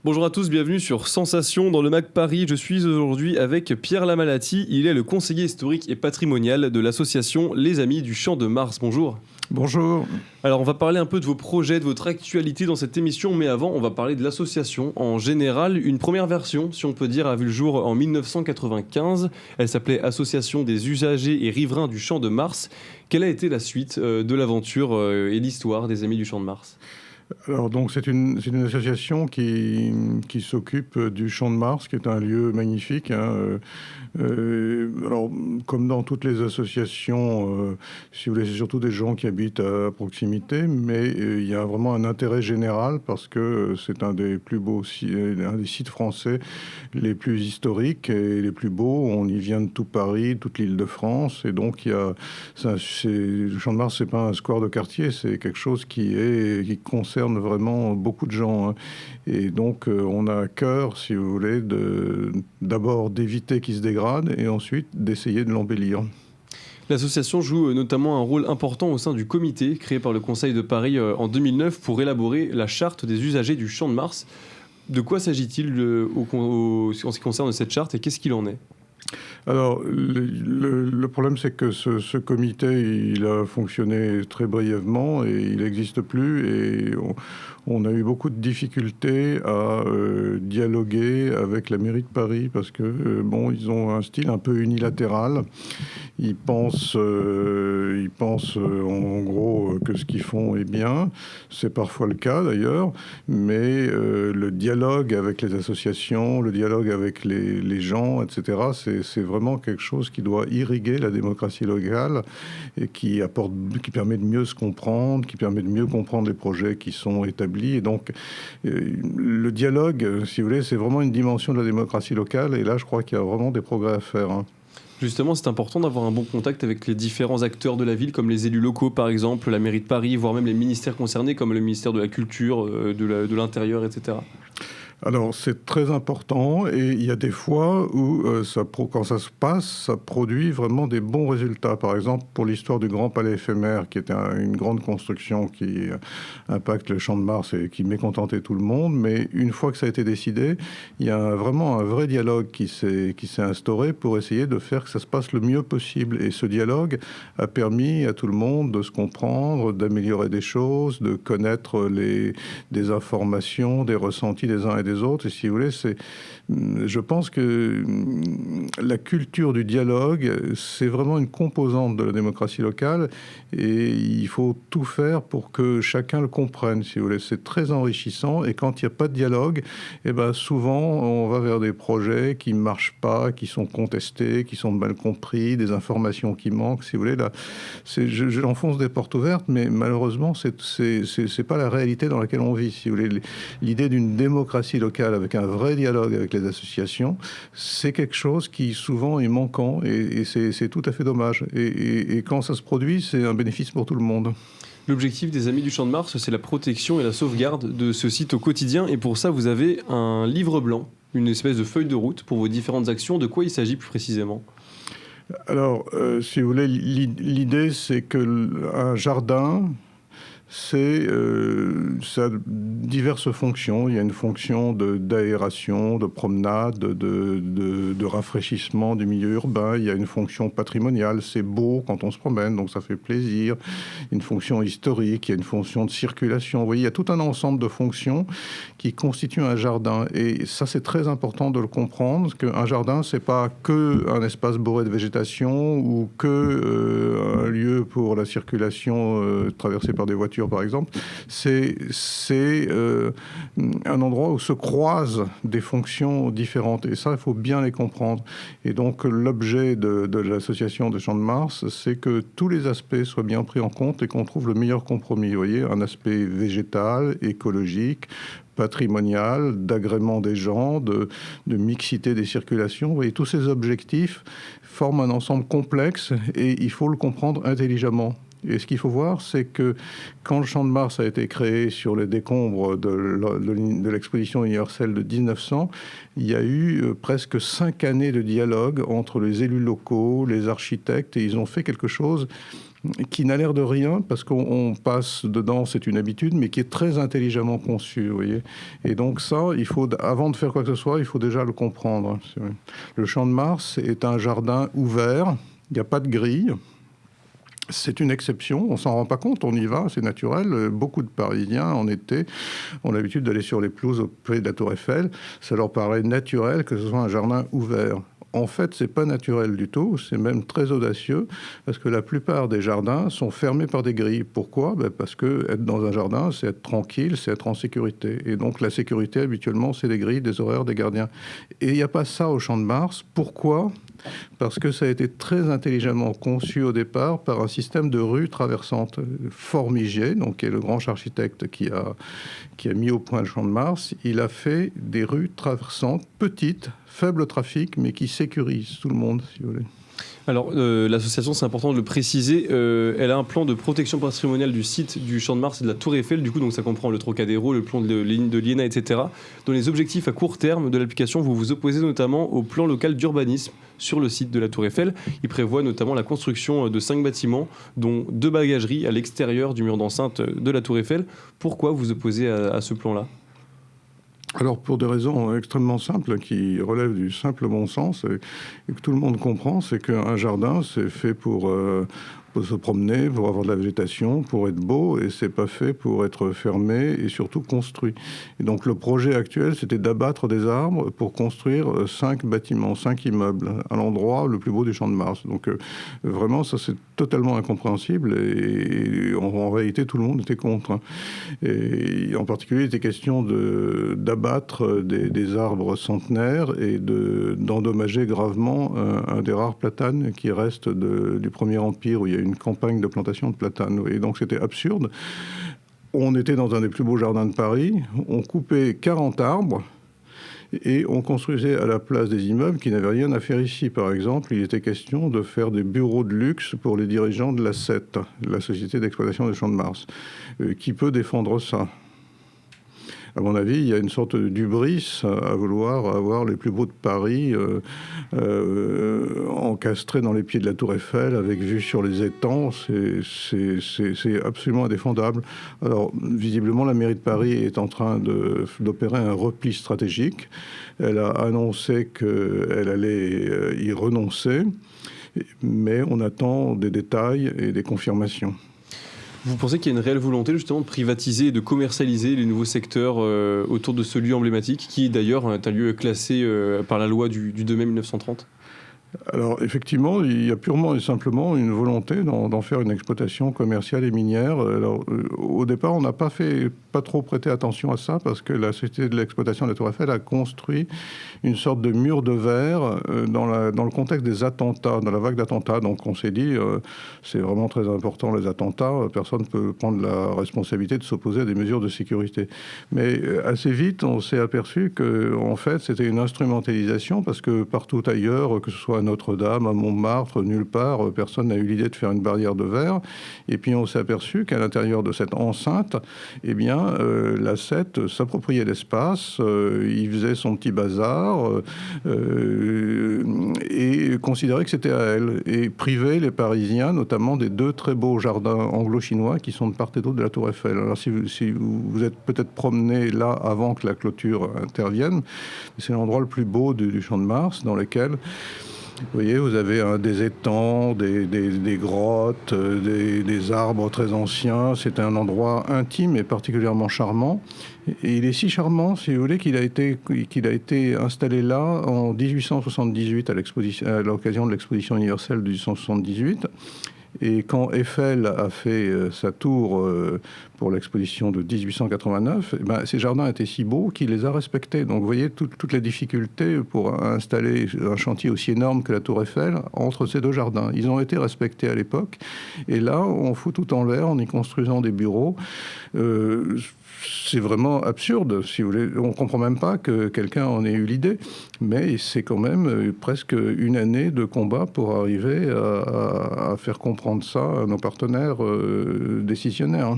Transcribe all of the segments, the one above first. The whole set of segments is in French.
Bonjour à tous, bienvenue sur Sensation dans le MAC Paris. Je suis aujourd'hui avec Pierre Lamalati. Il est le conseiller historique et patrimonial de l'association Les Amis du Champ de Mars. Bonjour. Bonjour. Alors on va parler un peu de vos projets, de votre actualité dans cette émission, mais avant on va parler de l'association en général. Une première version, si on peut dire, a vu le jour en 1995. Elle s'appelait Association des usagers et riverains du Champ de Mars. Quelle a été la suite de l'aventure et l'histoire des Amis du Champ de Mars ? Alors donc c'est une association qui s'occupe du Champ de Mars, qui est un lieu magnifique. Alors comme dans toutes les associations, si vous voulez, c'est surtout des gens qui habitent à proximité, mais il y a vraiment un intérêt général parce que c'est un des plus beaux, un des sites français les plus historiques et les plus beaux. On y vient de tout Paris, toute l'Île-de-France, et donc le Champ de Mars, c'est pas un square de quartier, c'est quelque chose qui concerne vraiment beaucoup de gens, hein. Et donc on a à cœur, si vous voulez, d'abord d'éviter qu'il se dégrade et ensuite d'essayer de l'embellir. L'association joue notamment un rôle important au sein du comité créé par le Conseil de Paris en 2009 pour élaborer la charte des usagers du Champ de Mars. De quoi s'agit-il en ce qui concerne cette charte et qu'est-ce qu'il en est ? Alors, le problème, c'est que ce comité, il a fonctionné très brièvement et il n'existe plus. Et on a eu beaucoup de difficultés à dialoguer avec la mairie de Paris parce que, ils ont un style un peu unilatéral. Ils pensent en gros que ce qu'ils font est bien. C'est parfois le cas d'ailleurs. Mais le dialogue avec les associations, le dialogue avec les gens, etc., c'est vraiment quelque chose qui doit irriguer la démocratie locale et qui permet de mieux se comprendre, qui permet de mieux comprendre les projets qui sont établis. Et donc, le dialogue, si vous voulez, c'est vraiment une dimension de la démocratie locale. Et là, je crois qu'il y a vraiment des progrès à faire, hein. Justement, c'est important d'avoir un bon contact avec les différents acteurs de la ville, comme les élus locaux, par exemple, la mairie de Paris, voire même les ministères concernés, comme le ministère de la Culture, de l'Intérieur, etc. Alors, c'est très important et il y a des fois où, quand ça se passe, ça produit vraiment des bons résultats. Par exemple, pour l'histoire du Grand Palais éphémère, qui était une grande construction qui impacte le Champ de Mars et qui mécontentait tout le monde. Mais une fois que ça a été décidé, il y a vraiment un vrai dialogue qui s'est instauré pour essayer de faire que ça se passe le mieux possible. Et ce dialogue a permis à tout le monde de se comprendre, d'améliorer des choses, de connaître des informations, des ressentis des uns et des autres. Et si vous voulez, je pense que la culture du dialogue, c'est vraiment une composante de la démocratie locale et il faut tout faire pour que chacun le comprenne, si vous voulez. C'est très enrichissant et quand il n'y a pas de dialogue, souvent on va vers des projets qui ne marchent pas, qui sont contestés, qui sont mal compris, des informations qui manquent, si vous voulez. Là, j'enfonce des portes ouvertes, mais malheureusement, c'est pas la réalité dans laquelle on vit, si vous voulez. L'idée d'une démocratie locale avec un vrai dialogue avec les associations, c'est quelque chose qui souvent est manquant et c'est tout à fait dommage. Et quand ça se produit, c'est un bénéfice pour tout le monde. L'objectif des Amis du Champ de Mars, c'est la protection et la sauvegarde de ce site au quotidien. Et pour ça, vous avez un livre blanc, une espèce de feuille de route pour vos différentes actions. De quoi il s'agit plus précisément ? Alors, si vous voulez, l'idée, c'est qu'un jardin, ça a diverses fonctions. Il y a une fonction d'aération, de promenade, de rafraîchissement du milieu urbain. Il y a une fonction patrimoniale. C'est beau quand on se promène, donc ça fait plaisir. Une fonction historique, il y a une fonction de circulation. Vous voyez, il y a tout un ensemble de fonctions qui constituent un jardin. Et ça, c'est très important de le comprendre, parce qu'un jardin, c'est pas que un espace bourré de végétation ou que un lieu pour la circulation traversée par des voitures, par exemple. C'est un endroit où se croisent des fonctions différentes. Et ça, il faut bien les comprendre. Et donc, l'objet de l'association des Champs de Mars, c'est que tous les aspects soient bien pris en compte et qu'on trouve le meilleur compromis. Vous voyez, un aspect végétal, écologique, patrimonial, d'agrément des gens, de mixité des circulations. Vous voyez, tous ces objectifs forment un ensemble complexe et il faut le comprendre intelligemment. Et ce qu'il faut voir, c'est que quand le Champ de Mars a été créé sur les décombres de l'exposition universelle de 1900, il y a eu presque 5 années de dialogue entre les élus locaux, les architectes, et ils ont fait quelque chose qui n'a l'air de rien, parce qu'on passe dedans, c'est une habitude, mais qui est très intelligemment conçu, vous voyez. Et donc ça, avant de faire quoi que ce soit, il faut déjà le comprendre. Le Champ de Mars est un jardin ouvert, il n'y a pas de grille. C'est une exception, on s'en rend pas compte, on y va, c'est naturel. Beaucoup de Parisiens, en été, ont l'habitude d'aller sur les pelouses au pied de la Tour Eiffel. Ça leur paraît naturel que ce soit un jardin ouvert. En fait, c'est pas naturel du tout, c'est même très audacieux, parce que la plupart des jardins sont fermés par des grilles. Pourquoi ? Parce que être dans un jardin, c'est être tranquille, c'est être en sécurité. Et donc la sécurité, habituellement, c'est les grilles, des horaires des gardiens. Et il n'y a pas ça au Champ de Mars. Pourquoi ? Parce que ça a été très intelligemment conçu au départ par un système de rues traversantes. Formigé, donc, qui est le grand architecte qui a mis au point le Champ de Mars, il a fait des rues traversantes, petites, faible trafic, mais qui sécurisent tout le monde, si vous voulez. Alors, l'association, c'est important de le préciser, elle a un plan de protection patrimoniale du site du Champ de Mars et de la Tour Eiffel, du coup, donc ça comprend le Trocadéro, le plan de l'Iéna, etc. Dans les objectifs à court terme de l'application, vous vous opposez notamment au plan local d'urbanisme sur le site de la Tour Eiffel. Il prévoit notamment la construction de 5 bâtiments, dont 2 bagageries à l'extérieur du mur d'enceinte de la Tour Eiffel. Pourquoi vous opposez à ce plan-là ? Alors, pour des raisons extrêmement simples, qui relèvent du simple bon sens, et que tout le monde comprend, c'est qu'un jardin, c'est fait pour se promener, pour avoir de la végétation, pour être beau, et c'est pas fait pour être fermé et surtout construit. Et donc, le projet actuel, c'était d'abattre des arbres pour construire 5 bâtiments, 5 immeubles, à l'endroit le plus beau du Champ de Mars. Donc, vraiment, ça, c'est totalement incompréhensible, et en réalité, tout le monde était contre. Hein. Et en particulier, il était question d'abattre des arbres centenaires et d'endommager gravement un des rares platanes qui reste du Premier Empire, où il y a une campagne de plantation de platanes. Et donc c'était absurde. On était dans un des plus beaux jardins de Paris, on coupait 40 arbres et on construisait à la place des immeubles qui n'avaient rien à faire ici. Par exemple, il était question de faire des bureaux de luxe pour les dirigeants de la SET, la Société d'exploitation des Champs de Mars. Qui peut défendre ça ? À mon avis, il y a une sorte d'hubris à vouloir avoir les plus beaux de Paris encastrés dans les pieds de la Tour Eiffel avec vue sur les étangs. C'est absolument indéfendable. Alors, visiblement, la mairie de Paris est en train d'opérer un repli stratégique. Elle a annoncé qu'elle allait y renoncer, mais on attend des détails et des confirmations. Vous pensez qu'il y a une réelle volonté justement de privatiser et de commercialiser les nouveaux secteurs autour de ce lieu emblématique, qui d'ailleurs est un lieu classé par la loi du 2 mai 1930 ? Alors effectivement, il y a purement et simplement une volonté d'en faire une exploitation commerciale et minière. Alors, au départ, on n'a pas trop prêté attention à ça parce que la Société de l'exploitation de la Tour Eiffel a construit une sorte de mur de verre dans le contexte des attentats, dans la vague d'attentats. Donc on s'est dit, c'est vraiment très important les attentats, personne ne peut prendre la responsabilité de s'opposer à des mesures de sécurité. Mais assez vite, on s'est aperçu qu'en fait, c'était une instrumentalisation parce que partout ailleurs, que ce soit à Notre-Dame, à Montmartre, nulle part, personne n'a eu l'idée de faire une barrière de verre. Et puis on s'est aperçu qu'à l'intérieur de cette enceinte, eh bien, la SET s'appropriait l'espace, il faisait son petit bazar et considérait que c'était à elle. Et privait les Parisiens, notamment des 2 très beaux jardins anglo-chinois qui sont de part et d'autre de la Tour Eiffel. Alors si vous êtes peut-être promené là avant que la clôture intervienne, c'est l'endroit le plus beau du Champ de Mars, dans lequel... Vous voyez, vous avez des étangs, des grottes, des arbres très anciens. C'est un endroit intime et particulièrement charmant. Et il est si charmant, si vous voulez, qu'il a été installé là en 1878 à l'occasion de l'exposition universelle de 1878. Et quand Eiffel a fait sa tour pour l'exposition de 1889, ces jardins étaient si beaux qu'il les a respectés. Donc vous voyez toutes les difficultés pour installer un chantier aussi énorme que la Tour Eiffel entre ces 2 jardins. Ils ont été respectés à l'époque. Et là, on fout tout en l'air en y construisant des bureaux. C'est vraiment absurde, si vous voulez. On ne comprend même pas que quelqu'un en ait eu l'idée. Mais c'est quand même presque une année de combat pour arriver à faire comprendre ça à nos partenaires décisionnaires.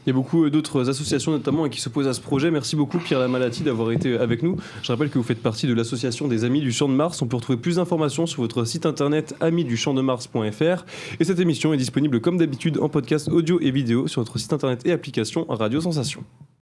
Il y a beaucoup d'autres associations notamment qui s'opposent à ce projet. Merci beaucoup Pierre Lamalati d'avoir été avec nous. Je rappelle que vous faites partie de l'association des Amis du Champ de Mars. On peut retrouver plus d'informations sur votre site internet amisduchampdemars.fr. Et cette émission est disponible comme d'habitude en podcast audio et vidéo sur notre site internet et application Radio Sensation.